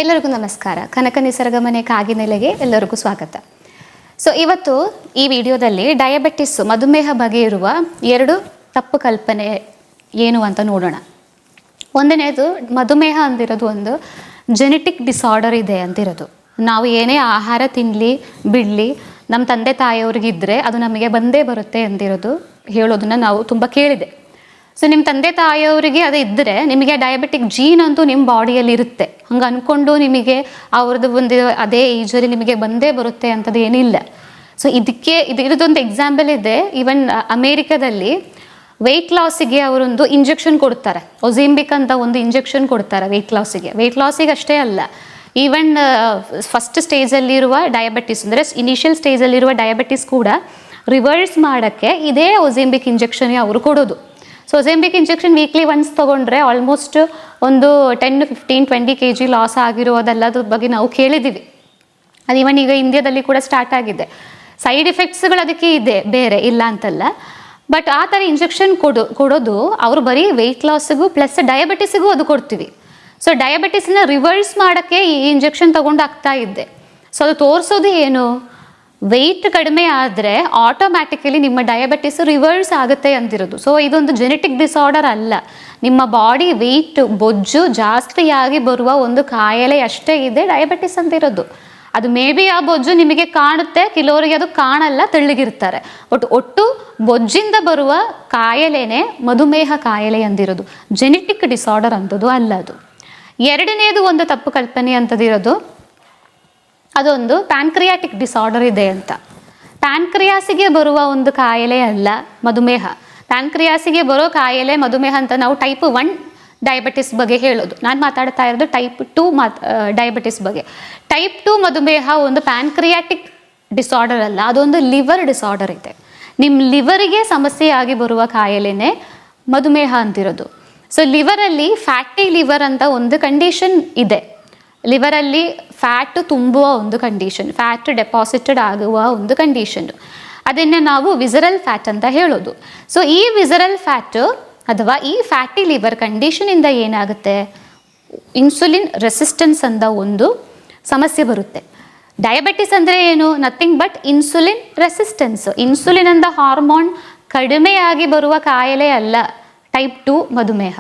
ಎಲ್ಲರಿಗೂ ನಮಸ್ಕಾರ. ಕನಕ ನಿಸರ್ಗಮನೆ ಕಾಗಿನೆಲೆಗೆ ಎಲ್ಲರಿಗೂ ಸ್ವಾಗತ. ಸೊ ಇವತ್ತು ಈ ವಿಡಿಯೋದಲ್ಲಿ ಡಯಾಬಿಟಿಸ್ ಮಧುಮೇಹ ಬಗ್ಗೆ ಇರುವ 2 ತಪ್ಪು ಕಲ್ಪನೆ ಏನು ಅಂತ ನೋಡೋಣ. ಒಂದನೇದು, ಮಧುಮೇಹ ಅಂದಿರೋದು ಒಂದು ಜೆನೆಟಿಕ್ ಡಿಸಾರ್ಡರ್ ಇದೆ ಅಂತಿರೋದು. ನಾವು ಏನೇ ಆಹಾರ ತಿನ್ನಲಿ ಬಿಡಲಿ, ನಮ್ಮ ತಂದೆ ತಾಯಿಯವ್ರಿಗಿದ್ದರೆ ಅದು ನಮಗೆ ಬಂದೇ ಬರುತ್ತೆ ಅಂದಿರೋದು ಹೇಳೋದನ್ನು ನಾವು ತುಂಬ ಕೇಳಿದೆ. ಸೊ ನಿಮ್ಮ ತಂದೆ ತಾಯಿಯವರಿಗೆ ಅದು ಇದ್ದರೆ ನಿಮಗೆ ಡಯಾಬಿಟಿಕ್ ಜೀನ್ ಅಂತೂ ನಿಮ್ಮ ಬಾಡಿಯಲ್ಲಿ ಇರುತ್ತೆ. ಹಂಗೆ ಅಂದ್ಕೊಂಡು ನಿಮಗೆ ಅವ್ರದ್ದು ಒಂದು ಅದೇ ಏಜಲ್ಲಿ ನಿಮಗೆ ಬಂದೇ ಬರುತ್ತೆ ಅಂಥದ್ದು ಏನಿಲ್ಲ. ಸೊ ಇದೊಂದು ಎಕ್ಸಾಂಪಲ್ ಇದೆ. ಈವನ್ ಅಮೇರಿಕಾದಲ್ಲಿ ವೆಯ್ಟ್ ಲಾಸಿಗೆ ಅವರೊಂದು ಇಂಜೆಕ್ಷನ್ ಕೊಡ್ತಾರೆ. ಒಜಿಂಬಿಕ್ ಅಂತ ಒಂದು ಇಂಜೆಕ್ಷನ್ ಕೊಡ್ತಾರೆ ವೆಯ್ಟ್ ಲಾಸಿಗೆ ಅಷ್ಟೇ ಅಲ್ಲ, ಈವನ್ ಫಸ್ಟ್ ಸ್ಟೇಜಲ್ಲಿರುವ ಡಯಾಬಿಟಿಸ್ ಅಂದರೆ ಇನಿಷಿಯಲ್ ಸ್ಟೇಜಲ್ಲಿರುವ ಡಯಾಬಿಟಿಸ್ ಕೂಡ ರಿವರ್ಸ್ ಮಾಡೋಕ್ಕೆ ಇದೇ ಒಜಿಂಬಿಕ್ ಇಂಜೆಕ್ಷನ್ಗೆ ಅವರು ಕೊಡೋದು. ಸೊ ಒಜಿಂಬಿಕ್ ಇಂಜೆಕ್ಷನ್ ವೀಕ್ಲಿ ಒನ್ಸ್ ತೊಗೊಂಡ್ರೆ ಆಲ್ಮೋಸ್ಟ್ ಒಂದು 10, 15, 20 kg ಲಾಸ್ ಆಗಿರೋದೆಲ್ಲದ್ರ ಬಗ್ಗೆ ನಾವು ಕೇಳಿದ್ದೀವಿ. ಅದು ಇವನ್ ಈಗ ಇಂಡಿಯಾದಲ್ಲಿ ಕೂಡ ಸ್ಟಾರ್ಟ್ ಆಗಿದೆ. ಸೈಡ್ ಎಫೆಕ್ಟ್ಸ್ಗಳು ಅದಕ್ಕೆ ಇದೆ, ಬೇರೆ ಇಲ್ಲ ಅಂತಲ್ಲ. ಬಟ್ ಆ ಥರ ಇಂಜೆಕ್ಷನ್ ಕೊಡೋದು ಅವರು ಬರೀ ವೆಯ್ಟ್ ಲಾಸಿಗೂ ಪ್ಲಸ್ ಡಯಾಬಿಟಿಸಿಗೂ ಅದು ಕೊಡ್ತೀವಿ. ಸೊ ಡಯಾಬಿಟಿಸ್ನ ರಿವರ್ಸ್ ಮಾಡೋಕ್ಕೆ ಈ ಇಂಜೆಕ್ಷನ್ ತೊಗೊಂಡು ಆಗ್ತಾ ಇದ್ದೆ. ಸೊ ಅದು ತೋರಿಸೋದು ಏನು, ವೆಯ್ಟ್ ಕಡಿಮೆ ಆದರೆ ಆಟೋಮ್ಯಾಟಿಕಲಿ ನಿಮ್ಮ ಡಯಾಬಿಟಿಸ್ ರಿವರ್ಸ್ ಆಗುತ್ತೆ ಅಂತಿರೋದು. ಸೊ ಇದೊಂದು ಜೆನೆಟಿಕ್ ಡಿಸಾರ್ಡರ್ ಅಲ್ಲ, ನಿಮ್ಮ ಬಾಡಿ ವೆಯ್ಟ್ ಬೊಜ್ಜು ಜಾಸ್ತಿಯಾಗಿ ಬರುವ ಒಂದು ಕಾಯಿಲೆ ಅಷ್ಟೇ ಇದೆ ಡಯಾಬಿಟಿಸ್ ಅಂತಿರೋದು. ಅದು ಮೇ ಬಿ ಆ ಬೊಜ್ಜು ನಿಮಗೆ ಕಾಣುತ್ತೆ, ಕೆಲವರಿಗೆ ಅದು ಕಾಣಲ್ಲ, ತೆಳ್ಳಗಿರ್ತಾರೆ. ಬಟ್ ಒಟ್ಟು ಬೊಜ್ಜಿಂದ ಬರುವ ಕಾಯಿಲೆನೇ ಮಧುಮೇಹ ಕಾಯಿಲೆ ಅಂದಿರೋದು, ಜೆನೆಟಿಕ್ ಡಿಸಾರ್ಡರ್ ಅಂಥದ್ದು ಅಲ್ಲ ಅದು. ಎರಡನೇದು ಒಂದು ತಪ್ಪು ಕಲ್ಪನೆ ಅಂತದಿರೋದು, ಅದೊಂದು ಪ್ಯಾನ್ಕ್ರಿಯಾಟಿಕ್ ಡಿಸಾರ್ಡರ್ ಇದೆ ಅಂತ. ಪ್ಯಾನ್ಕ್ರಿಯಾಸಿಗೆ ಬರುವ ಒಂದು ಕಾಯಿಲೆ ಅಲ್ಲ ಮಧುಮೇಹ. ಪ್ಯಾನ್ಕ್ರಿಯಾಸಿಗೆ ಬರೋ ಕಾಯಿಲೆ ಮಧುಮೇಹ ಅಂತ ನಾವು ಟೈಪ್ 1 ಡಯಾಬಿಟಿಸ್ ಬಗ್ಗೆ ಹೇಳೋದು. ನಾನು ಮಾತಾಡ್ತಾ ಇರೋದು ಟೈಪ್ 2 ಡಯಾಬಿಟಿಸ್ ಬಗ್ಗೆ. ಟೈಪ್ 2 ಮಧುಮೇಹ ಒಂದು ಪ್ಯಾನ್ಕ್ರಿಯಾಟಿಕ್ ಡಿಸಾರ್ಡರ್ ಅಲ್ಲ, ಅದೊಂದು ಲಿವರ್ ಡಿಸಾರ್ಡರ್ ಇದೆ. ನಿಮ್ಮ ಲಿವರಿಗೆ ಸಮಸ್ಯೆ ಆಗಿ ಬರುವ ಕಾಯಿಲೆನೇ ಮಧುಮೇಹ ಅಂತಿರೋದು. ಸೊ ಲಿವರಲ್ಲಿ ಫ್ಯಾಟಿ ಲಿವರ್ ಅಂತ ಒಂದು ಕಂಡೀಷನ್ ಇದೆ. ಲಿವರಲ್ಲಿ ಫ್ಯಾಟ್ ತುಂಬುವ ಒಂದು ಕಂಡೀಷನ್, ಫ್ಯಾಟ್ ಡೆಪಾಸಿಟೆಡ್ ಆಗುವ ಒಂದು ಕಂಡೀಷನ್, ಅದನ್ನು ನಾವು ವಿಸರಲ್ ಫ್ಯಾಟ್ ಅಂತ ಹೇಳೋದು. ಸೊ ಈ ವಿಸರಲ್ ಫ್ಯಾಟ್ ಅಥವಾ ಈ ಫ್ಯಾಟಿ ಲಿವರ್ ಕಂಡೀಷನಿಂದ ಏನಾಗುತ್ತೆ, ಇನ್ಸುಲಿನ್ ರೆಸಿಸ್ಟೆನ್ಸ್ ಅಂತ ಒಂದು ಸಮಸ್ಯೆ ಬರುತ್ತೆ. ಡಯಾಬಿಟಿಸ್ ಅಂದರೆ ಏನು, nothing but insulin resistance. Insulin ಅಂತ ಹಾರ್ಮೋನ್ ಕಡಿಮೆಯಾಗಿ ಬರುವ ಕಾಯಿಲೆ ಅಲ್ಲ ಟೈಪ್ 2 ಮಧುಮೇಹ.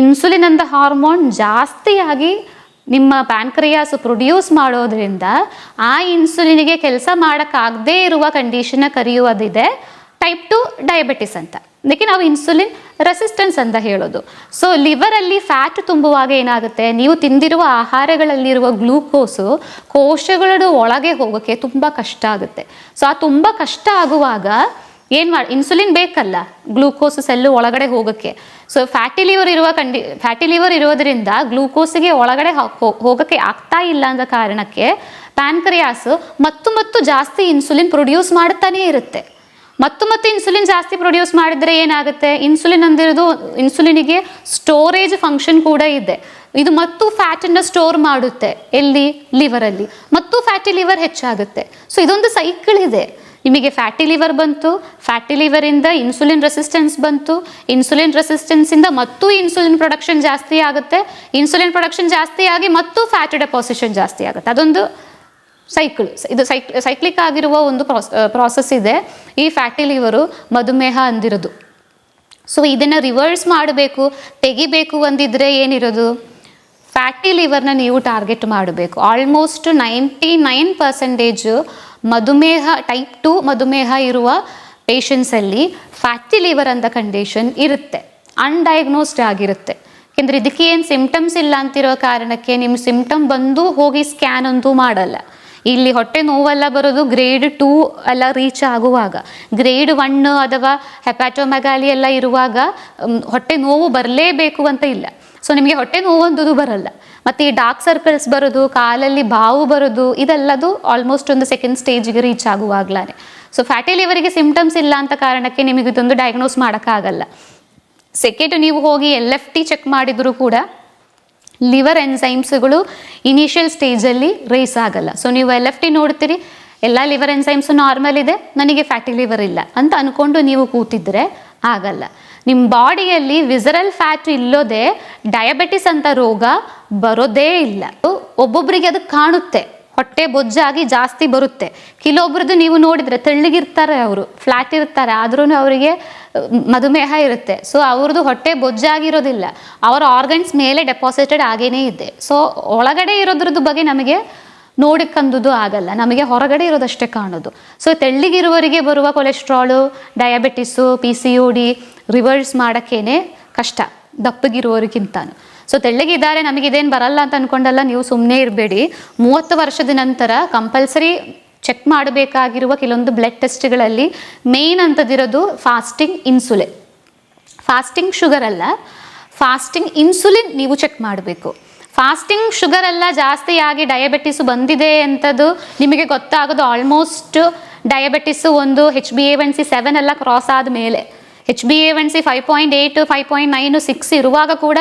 ಇನ್ಸುಲಿನ್ ಅಂತ ಹಾರ್ಮೋನ್ ಜಾಸ್ತಿಯಾಗಿ ನಿಮ್ಮ ಪ್ಯಾನ್ಕ್ರಿಯಾಸ್ ಪ್ರೊಡ್ಯೂಸ್ ಮಾಡೋದ್ರಿಂದ ಆ ಇನ್ಸುಲಿನಿಗೆ ಕೆಲಸ ಮಾಡೋಕ್ಕಾಗದೇ ಇರುವ ಕಂಡೀಷನ್ನ ಕರೆಯುವುದಿದೆ ಟೈಪ್ 2 ಡಯಾಬಿಟಿಸ್ ಅಂತ. ಅದಕ್ಕೆ ನಾವು ಇನ್ಸುಲಿನ್ ರೆಸಿಸ್ಟೆನ್ಸ್ ಅಂತ ಹೇಳೋದು. ಸೊ ಲಿವರಲ್ಲಿ ಫ್ಯಾಟ್ ತುಂಬುವಾಗ ಏನಾಗುತ್ತೆ, ನೀವು ತಿಂದಿರುವ ಆಹಾರಗಳಲ್ಲಿರುವ ಗ್ಲೂಕೋಸು ಕೋಶಗಳ ಒಳಗೆ ಹೋಗೋಕ್ಕೆ ತುಂಬ ಕಷ್ಟ ಆಗುತ್ತೆ. ಸೊ ಆ ತುಂಬ ಕಷ್ಟ ಆಗುವಾಗ ಇನ್ಸುಲಿನ್ ಬೇಕಲ್ಲ ಗ್ಲೂಕೋಸ್ ಸೆಲ್ಲು ಒಳಗಡೆ ಹೋಗೋಕ್ಕೆ. ಸೊ ಫ್ಯಾಟಿ ಲಿವರ್ ಇರೋದ್ರಿಂದ ಗ್ಲೂಕೋಸಿಗೆ ಒಳಗಡೆ ಹೋಗೋಕ್ಕೆ ಆಗ್ತಾ ಇಲ್ಲ ಅಂತ ಕಾರಣಕ್ಕೆ ಪ್ಯಾನ್ಕ್ರಿಯಾಸ್ ಮತ್ತು ಜಾಸ್ತಿ ಇನ್ಸುಲಿನ್ ಪ್ರೊಡ್ಯೂಸ್ ಮಾಡ್ತಾನೇ ಇರುತ್ತೆ. ಮತ್ತು ಇನ್ಸುಲಿನ್ ಜಾಸ್ತಿ ಪ್ರೊಡ್ಯೂಸ್ ಮಾಡಿದರೆ ಏನಾಗುತ್ತೆ, ಇನ್ಸುಲಿನ್ ಅಂದಿರೋದು ಇನ್ಸುಲಿನಿಗೆ ಸ್ಟೋರೇಜ್ ಫಂಕ್ಷನ್ ಕೂಡ ಇದೆ. ಇದು ಮತ್ತು ಫ್ಯಾಟನ್ನು ಸ್ಟೋರ್ ಮಾಡುತ್ತೆ, ಎಲ್ಲಿ, ಲಿವರಲ್ಲಿ. ಮತ್ತು ಫ್ಯಾಟಿ ಲಿವರ್ ಹೆಚ್ಚಾಗುತ್ತೆ. ಸೊ ಇದೊಂದು ಸೈಕಲ್ ಇದೆ. ನಿಮಗೆ ಫ್ಯಾಟಿ ಲಿವರ್ ಬಂತು, ಫ್ಯಾಟಿ ಲಿವರಿಂದ ಇನ್ಸುಲಿನ್ ರೆಸಿಸ್ಟೆನ್ಸ್ ಬಂತು, ಇನ್ಸುಲಿನ್ ರೆಸಿಸ್ಟೆನ್ಸಿಂದ ಮತ್ತು ಇನ್ಸುಲಿನ್ ಪ್ರೊಡಕ್ಷನ್ ಜಾಸ್ತಿ ಆಗುತ್ತೆ, ಇನ್ಸುಲಿನ್ ಪ್ರೊಡಕ್ಷನ್ ಜಾಸ್ತಿ ಆಗಿ ಮತ್ತು ಫ್ಯಾಟ್ ಡೆಪಾಸಿಷನ್ ಜಾಸ್ತಿ ಆಗುತ್ತೆ. ಅದೊಂದು ಸೈಕಲ್. ಇದು ಸೈಕ್ಲಿಕ್ ಆಗಿರುವ ಒಂದು ಪ್ರಾಸೆಸ್ ಇದೆ ಈ ಫ್ಯಾಟಿ ಲಿವರು ಮಧುಮೇಹ ಅಂದಿರೋದು. ಸೊ ಇದನ್ನು ರಿವರ್ಸ್ ಮಾಡಬೇಕು, ತೆಗಿಬೇಕು ಅಂದಿದ್ರೆ ಏನಿರೋದು, ಫ್ಯಾಟಿ ಲಿವರ್ನ ನೀವು ಟಾರ್ಗೆಟ್ ಮಾಡಬೇಕು. ಆಲ್ಮೋಸ್ಟ್ 99% ಮಧುಮೇಹ ಟೈಪ್ 2 ಮಧುಮೇಹ ಇರುವ ಪೇಷಂಟ್ಸಲ್ಲಿ ಫ್ಯಾಟಿ ಲಿವರ್ ಅಂತ ಕಂಡೀಷನ್ ಇರುತ್ತೆ, ಅನ್ಡಯಾಗ್ನೋಸ್ಡ್ ಆಗಿರುತ್ತೆ. ಯಾಕೆಂದರೆ ಇದಕ್ಕೆ ಏನು ಸಿಂಪ್ಟಮ್ಸ್ ಇಲ್ಲ ಅಂತಿರೋ ಕಾರಣಕ್ಕೆ ನಿಮ್ಮ ಸಿಂಪ್ಟಮ್ ಬಂದು ಹೋಗಿ ಸ್ಕ್ಯಾನ್ ಅಂತೂ ಮಾಡಲ್ಲ. ಇಲ್ಲಿ ಹೊಟ್ಟೆ ನೋವೆಲ್ಲ ಬರೋದು ಗ್ರೇಡ್ 2 ಎಲ್ಲ ರೀಚ್ ಆಗುವಾಗ, ಗ್ರೇಡ್ 1 ಅಥವಾ ಹೆಪಾಟೋಮೆಗಾಲಿ ಎಲ್ಲ ಇರುವಾಗ ಹೊಟ್ಟೆ ನೋವು ಬರಲೇಬೇಕು ಅಂತ ಇಲ್ಲ. ಸೊ ನಿಮಗೆ ಹೊಟ್ಟೆ ನೋವು ಅಂಥದ್ದು ಬರಲ್ಲ. ಮತ್ತು ಈ ಡಾರ್ಕ್ ಸರ್ಕಲ್ಸ್ ಬರೋದು, ಕಾಲಲ್ಲಿ ಬಾವು ಬರೋದು, ಇದೆಲ್ಲದು ಆಲ್ಮೋಸ್ಟ್ ಒಂದು 2nd ಸ್ಟೇಜಿಗೆ ರೀಚ್ ಆಗುವಾಗಲೇ. ಸೊ ಫ್ಯಾಟಿ ಲಿವರಿಗೆ ಸಿಂಪ್ಟಮ್ಸ್ ಇಲ್ಲ ಅಂತ ಕಾರಣಕ್ಕೆ ನಿಮಗೆ ಇದೊಂದು ಡಯಾಗ್ನೋಸ್ ಮಾಡೋಕ್ಕಾಗಲ್ಲ. ಸೆಕೆಂಡ್, ನೀವು ಹೋಗಿ LFT ಚೆಕ್ ಮಾಡಿದರೂ ಕೂಡ ಲಿವರ್ ಎನ್ಸೈಮ್ಸ್ಗಳು ಇನಿಷಿಯಲ್ ಸ್ಟೇಜಲ್ಲಿ ರೇಸ್ ಆಗಲ್ಲ. ಸೊ ನೀವು LFT ನೋಡ್ತೀರಿ, ಎಲ್ಲ ಲಿವರ್ ಎನ್ಸೈಮ್ಸು ನಾರ್ಮಲ್ ಇದೆ, ನನಗೆ ಫ್ಯಾಟಿ ಲಿವರ್ ಇಲ್ಲ ಅಂತ ಅಂದ್ಕೊಂಡು ನೀವು ಕೂತಿದ್ರೆ ಆಗಲ್ಲ. ನಿಮ್ಮ ಬಾಡಿಯಲ್ಲಿ ವಿಸರಲ್ ಫ್ಯಾಟ್ ಇಲ್ಲದೆ ಡಯಾಬಿಟಿಸ್ ಅಂತ ರೋಗ ಬರೋದೇ ಇಲ್ಲ. ಒಬ್ಬೊಬ್ಬರಿಗೆ ಅದು ಕಾಣುತ್ತೆ, ಹೊಟ್ಟೆ ಬೊಜ್ಜಾಗಿ ಜಾಸ್ತಿ ಬರುತ್ತೆ. ಕೆಲವೊಬ್ರದ್ದು ನೀವು ನೋಡಿದರೆ ತೆಳ್ಳಗಿರ್ತಾರೆ, ಅವರು ಫ್ಲ್ಯಾಟ್ ಇರ್ತಾರೆ, ಆದ್ರೂ ಅವರಿಗೆ ಮಧುಮೇಹ ಇರುತ್ತೆ. ಸೊ ಅವ್ರದ್ದು ಹೊಟ್ಟೆ ಬೊಜ್ಜಾಗಿರೋದಿಲ್ಲ, ಅವರ ಆರ್ಗನ್ಸ್ ಮೇಲೆ ಡೆಪಾಸಿಟೆಡ್ ಆಗೇನೇ ಇದೆ. ಸೊ ಒಳಗಡೆ ಇರೋದ್ರದ್ದು ಬಗ್ಗೆ ನಮಗೆ ನೋಡಿಕಂದುದು ಆಗಲ್ಲ, ನಮಗೆ ಹೊರಗಡೆ ಇರೋದಷ್ಟೇ ಕಾಣೋದು. ಸೊ ತೆಳ್ಳಿಗಿರುವವರಿಗೆ ಬರುವ ಕೊಲೆಸ್ಟ್ರಾಲು, ಡಯಾಬಿಟಿಸು, PCOD ರಿವರ್ಸ್ ಮಾಡೋಕ್ಕೇನೆ ಕಷ್ಟ ದಪ್ಪಗಿರುವವರಿಗಿಂತಾನು. ಸೊ ತೆಳ್ಳಗಿದ್ದಾರೆ, ನಮಗಿದೇನು ಬರಲ್ಲ ಅಂತ ಅಂದ್ಕೊಂಡಲ್ಲ ನೀವು ಸುಮ್ಮನೆ ಇರಬೇಡಿ. 30 ವರ್ಷದ ನಂತರ ಕಂಪಲ್ಸರಿ ಚೆಕ್ ಮಾಡಬೇಕಾಗಿರುವ ಕೆಲವೊಂದು ಬ್ಲಡ್ ಟೆಸ್ಟ್ಗಳಲ್ಲಿ ಮೇಯ್ನ್ ಅಂತದಿರೋದು ಫಾಸ್ಟಿಂಗ್ ಇನ್ಸುಲಿನ್. ಫಾಸ್ಟಿಂಗ್ ಶುಗರ್ ಅಲ್ಲ, ಫಾಸ್ಟಿಂಗ್ ಇನ್ಸುಲಿನ್ ನೀವು ಚೆಕ್ ಮಾಡಬೇಕು. ಫಾಸ್ಟಿಂಗ್ ಶುಗರ್ ಎಲ್ಲ ಜಾಸ್ತಿ ಆಗಿ ಡಯಾಬಿಟಿಸ್ ಬಂದಿದೆ ಅಂತದ್ದು ನಿಮಗೆ ಗೊತ್ತಾಗೋದು ಆಲ್ಮೋಸ್ಟ್ ಡಯಾಬಿಟಿಸ್ ಒಂದು HbA1c 7 ಎಲ್ಲ ಕ್ರಾಸ್ ಆದಮೇಲೆ. HbA1c 5.8, 5.9, 6 ಇರುವಾಗ ಕೂಡ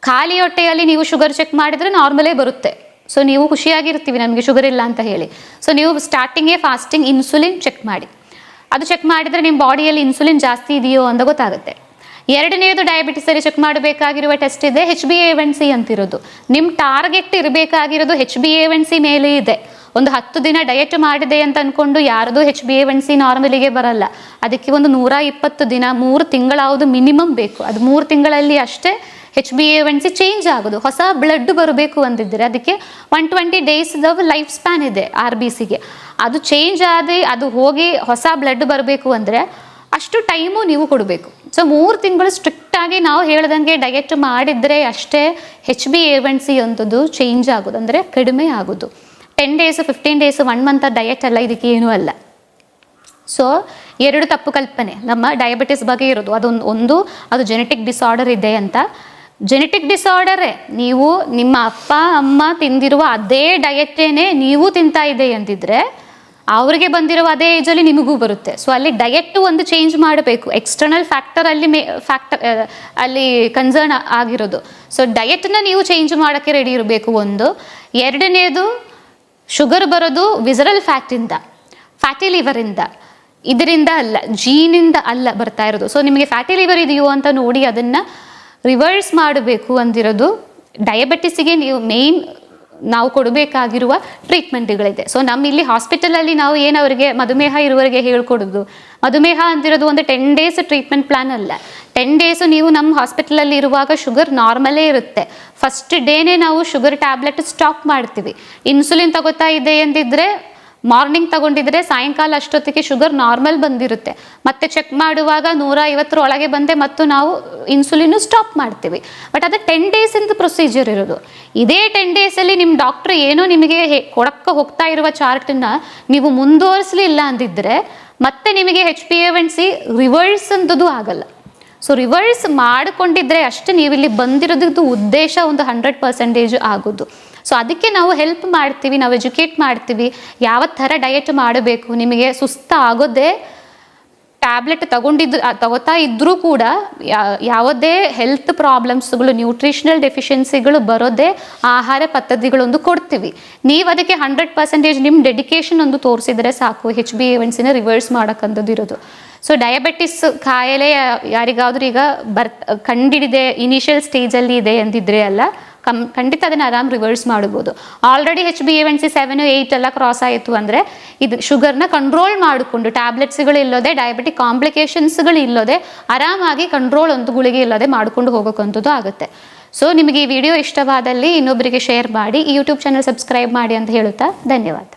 ಖಾಲಿ ಹೊಟ್ಟೆಯಲ್ಲಿ ನೀವು ಶುಗರ್ ಚೆಕ್ ಮಾಡಿದರೆ ನಾರ್ಮಲೇ ಬರುತ್ತೆ. ಸೊ ನೀವು ಖುಷಿಯಾಗಿರ್ತೀವಿ ನಮಗೆ ಶುಗರ್ ಇಲ್ಲ ಅಂತ ಹೇಳಿ. ಸೊ ನೀವು ಸ್ಟಾರ್ಟಿಂಗೇ ಫಾಸ್ಟಿಂಗ್ ಇನ್ಸುಲಿನ್ ಚೆಕ್ ಮಾಡಿ. ಅದು ಚೆಕ್ ಮಾಡಿದರೆ ನಿಮ್ಮ ಬಾಡಿಯಲ್ಲಿ ಇನ್ಸುಲಿನ್ ಜಾಸ್ತಿ ಇದೆಯೋ ಅಂತ ಗೊತ್ತಾಗುತ್ತೆ. ಎರಡನೇದು ಡಯಾಬಿಟಿಸಲ್ಲಿ ಚೆಕ್ ಮಾಡಬೇಕಾಗಿರುವ ಟೆಸ್ಟ್ ಇದೆ HbA1c ಅಂತಿರೋದು. ನಿಮ್ಮ ಟಾರ್ಗೆಟ್ ಇರಬೇಕಾಗಿರೋದು HbA1c ಮೇಲೆ ಇದೆ. ಒಂದು 10 ದಿನ ಡಯಟ್ ಮಾಡಿದೆ ಅಂತ ಅಂದ್ಕೊಂಡು ಯಾರದು HbA1c ನಾರ್ಮಲಿಗೆ ಬರಲ್ಲ. ಅದಕ್ಕೆ ಒಂದು 120 ದಿನ, 3 ತಿಂಗಳಾವುದು ಮಿನಿಮಮ್ ಬೇಕು. ಅದು 3 ತಿಂಗಳಲ್ಲಿ ಅಷ್ಟೇ HbA1c ಚೇಂಜ್ ಆಗೋದು. ಹೊಸ ಬ್ಲಡ್ ಬರಬೇಕು ಅಂದಿದ್ದರೆ ಅದಕ್ಕೆ 120 ಡೇಸ್ದ ಲೈಫ್ ಸ್ಪ್ಯಾನ್ ಇದೆ RBCಗೆ. ಅದು ಚೇಂಜ್ ಆಗಿ ಅದು ಹೋಗಿ ಹೊಸ ಬ್ಲಡ್ ಬರಬೇಕು ಅಂದರೆ ಅಷ್ಟು ಟೈಮು ನೀವು ಕೊಡಬೇಕು. ಸೊ 3 ತಿಂಗಳು ಸ್ಟ್ರಿಕ್ಟಾಗಿ ನಾವು ಹೇಳ್ದಂಗೆ ಡಯಟ್ ಮಾಡಿದರೆ ಅಷ್ಟೇ HbA1c ಅಂಥದ್ದು ಚೇಂಜ್ ಆಗೋದು, ಅಂದರೆ ಕಡಿಮೆ ಆಗೋದು. 10 ಡೇಸ್, 15 ಡೇಸ್, 1 ಮಂತ್ ಡಯಟ್ ಎಲ್ಲ ಇದಕ್ಕೆ ಏನೂ ಅಲ್ಲ. ಸೊ 2 ತಪ್ಪು ಕಲ್ಪನೆ ನಮ್ಮ ಡಯಾಬಿಟಿಸ್ ಬಗ್ಗೆ ಇರೋದು. ಒಂದು ಅದು ಜೆನೆಟಿಕ್ ಡಿಸಾರ್ಡರ್ ಇದೆ ಅಂತ. ಜೆನೆಟಿಕ್ ಡಿಸಾರ್ಡರೇ, ನೀವು ನಿಮ್ಮ ಅಪ್ಪ ಅಮ್ಮ ತಿಂದಿರುವ ಅದೇ ಡಯಟೇನೆ ನೀವು ತಿಂತಾ ಇದೆ ಅಂತಿದ್ರೆ ಅವ್ರಿಗೆ ಬಂದಿರುವ ಅದೇ ಏಜಲ್ಲಿ ನಿಮಗೂ ಬರುತ್ತೆ. ಸೊ ಅಲ್ಲಿ ಡಯಟ್ ಒಂದು ಚೇಂಜ್ ಮಾಡಬೇಕು. ಎಕ್ಸ್ಟರ್ನಲ್ ಫ್ಯಾಕ್ಟರ್ ಅಲ್ಲಿ ಕನ್ಸರ್ನ್ ಆಗಿರೋದು. ಸೊ ಡಯಟ್ನ ನೀವು ಚೇಂಜ್ ಮಾಡೋಕ್ಕೆ ರೆಡಿ ಇರಬೇಕು ಒಂದು. ಎರಡನೇದು ಶುಗರ್ ಬರೋದು ವಿಸರಲ್ ಫ್ಯಾಟಿಂದ, ಫ್ಯಾಟಿ ಲಿವರಿಂದ, ಇದರಿಂದ ಅಲ್ಲ, ಜೀನಿಂದ ಅಲ್ಲ ಬರ್ತಾ ಇರೋದು. ಸೊ ನಿಮಗೆ ಫ್ಯಾಟಿ ಲಿವರ್ ಇದೆಯೋ ಅಂತ ನೋಡಿ ಅದನ್ನು ರಿವರ್ಸ್ ಮಾಡಬೇಕು ಅಂದಿರೋದು. ಡಯಾಬಿಟಿಸಿಗೆ ನೀವು ಮೇಯ್ನ್ ನಾವು ಕೊಡಬೇಕಾಗಿರುವ ಟ್ರೀಟ್ಮೆಂಟ್ಗಳಿದೆ. ಸೊ ನಮ್ಮ ಇಲ್ಲಿ ಹಾಸ್ಪಿಟಲಲ್ಲಿ ನಾವು ಏನು ಅವರಿಗೆ ಮಧುಮೇಹ ಇರುವವರಿಗೆ ಹೇಳ್ಕೊಡೋದು, ಮಧುಮೇಹ ಅಂತಿರೋದು ಒಂದು 10 ಡೇಸ್ ಟ್ರೀಟ್ಮೆಂಟ್ ಪ್ಲಾನ್ ಅಲ್ಲ. 10 ಡೇಸ್ ನೀವು ನಮ್ಮ ಹಾಸ್ಪಿಟಲಲ್ಲಿ ಇರುವಾಗ ಶುಗರ್ ನಾರ್ಮಲೇ ಇರುತ್ತೆ. ಫಸ್ಟ್ ಡೇನೇ ನಾವು ಶುಗರ್ ಟ್ಯಾಬ್ಲೆಟ್ ಸ್ಟಾಪ್ ಮಾಡ್ತೀವಿ. ಇನ್ಸುಲಿನ್ ತಗೋತಾ ಇದೆ ಎಂದಿದ್ರೆ ಮಾರ್ನಿಂಗ್ ತಗೊಂಡಿದ್ರೆ ಸಾಯಂಕಾಲ ಅಷ್ಟೊತ್ತಿಗೆ ಶುಗರ್ ನಾರ್ಮಲ್ ಬಂದಿರುತ್ತೆ. ಮತ್ತೆ ಚೆಕ್ ಮಾಡುವಾಗ 150 ಒಳಗೆ ಬಂದೆ ಮತ್ತು ನಾವು ಇನ್ಸುಲಿನ್ನು ಸ್ಟಾಪ್ ಮಾಡ್ತೀವಿ. ಬಟ್ ಅದು 10 ಡೇಸಿಂದ ಪ್ರೊಸೀಜರ್ ಇರೋದು. ಇದೇ 10 ಡೇಸಲ್ಲಿ ನಿಮ್ಮ ಡಾಕ್ಟ್ರ್ ಏನೋ ನಿಮಗೆ ಕೊಡಕ್ಕೆ ಹೋಗ್ತಾ ಇರುವ ಚಾರ್ಟನ್ನು ನೀವು ಮುಂದುವರಿಸಲಿಲ್ಲ ಅಂದಿದ್ರೆ ಮತ್ತೆ ನಿಮಗೆ HbA1c ರಿವರ್ಸ್ ಅಂತದ್ದು ಆಗಲ್ಲ. ಸೊ ರಿವರ್ಸ್ ಮಾಡಿಕೊಂಡಿದ್ರೆ ಅಷ್ಟೇ ನೀವು ಇಲ್ಲಿ ಬಂದಿರೋದು ಉದ್ದೇಶ ಒಂದು 100% ಆಗೋದು. ಸೊ ಅದಕ್ಕೆ ನಾವು ಹೆಲ್ಪ್ ಮಾಡ್ತೀವಿ, ನಾವು ಎಜುಕೇಟ್ ಮಾಡ್ತೀವಿ ಯಾವ ಥರ ಡಯಟ್ ಮಾಡಬೇಕು. ನಿಮಗೆ ಸುಸ್ತ ಆಗೋದೇ ಟ್ಯಾಬ್ಲೆಟ್ ತಗೋತಾ ಇದ್ದರೂ ಕೂಡ ಯಾವುದೇ ಹೆಲ್ತ್ ಪ್ರಾಬ್ಲಮ್ಸ್ಗಳು, ನ್ಯೂಟ್ರಿಷನಲ್ ಡೆಫಿಷಿಯನ್ಸಿಗಳು ಬರೋದೇ ಆಹಾರ ಪದ್ಧತಿಗಳೊಂದು ಕೊಡ್ತೀವಿ. ನೀವು ಅದಕ್ಕೆ 100% ನಿಮ್ಮ ಡೆಡಿಕೇಶನ್ ಒಂದು ತೋರಿಸಿದರೆ ಸಾಕು HbA1cನ ರಿವರ್ಸ್ ಮಾಡೋಕ್ಕಂಥದ್ದು ಇರೋದು. ಸೊ ಡಯಾಬಿಟಿಸ್ ಕಾಯಿಲೆ ಯಾರಿಗಾದ್ರೂ ಈಗ ಕಂಡಿಡಿದೆ, ಇನಿಷಿಯಲ್ ಸ್ಟೇಜಲ್ಲಿ ಇದೆ ಅಂದಿದ್ರೆ ಅಲ್ಲ, ಖಂಡಿತ ಅದನ್ನು ಆರಾಮ್ ರಿವರ್ಸ್ ಮಾಡ್ಬೋದು. ಆಲ್ರೆಡಿ HbA1c 7, 8 ಎಲ್ಲ ಕ್ರಾಸ್ ಆಯಿತು ಅಂದರೆ ಇದು ಶುಗರ್ನ ಕಂಟ್ರೋಲ್ ಮಾಡಿಕೊಂಡು ಟ್ಯಾಬ್ಲೆಟ್ಸ್ಗಳು ಇಲ್ಲದೆ, ಡಯಾಬಿಟಿಕ್ ಕಾಂಪ್ಲಿಕೇಶನ್ಸ್ಗಳು ಇಲ್ಲದೆ ಆರಾಮಾಗಿ ಕಂಟ್ರೋಲ್ ಒಂದು ಗುಳಿಗೆ ಇಲ್ಲದೆ ಮಾಡಿಕೊಂಡು ಹೋಗೋಕ್ಕಂಥದ್ದು ಆಗುತ್ತೆ. ಸೊ ನಿಮಗೆ ಈ ವಿಡಿಯೋ ಇಷ್ಟವಾದಲ್ಲಿ ಇನ್ನೊಬ್ಬರಿಗೆ ಶೇರ್ ಮಾಡಿ, ಈ ಯೂಟ್ಯೂಬ್ ಚಾನಲ್ ಸಬ್ಸ್ಕ್ರೈಬ್ ಮಾಡಿ ಅಂತ ಹೇಳುತ್ತಾ ಧನ್ಯವಾದ.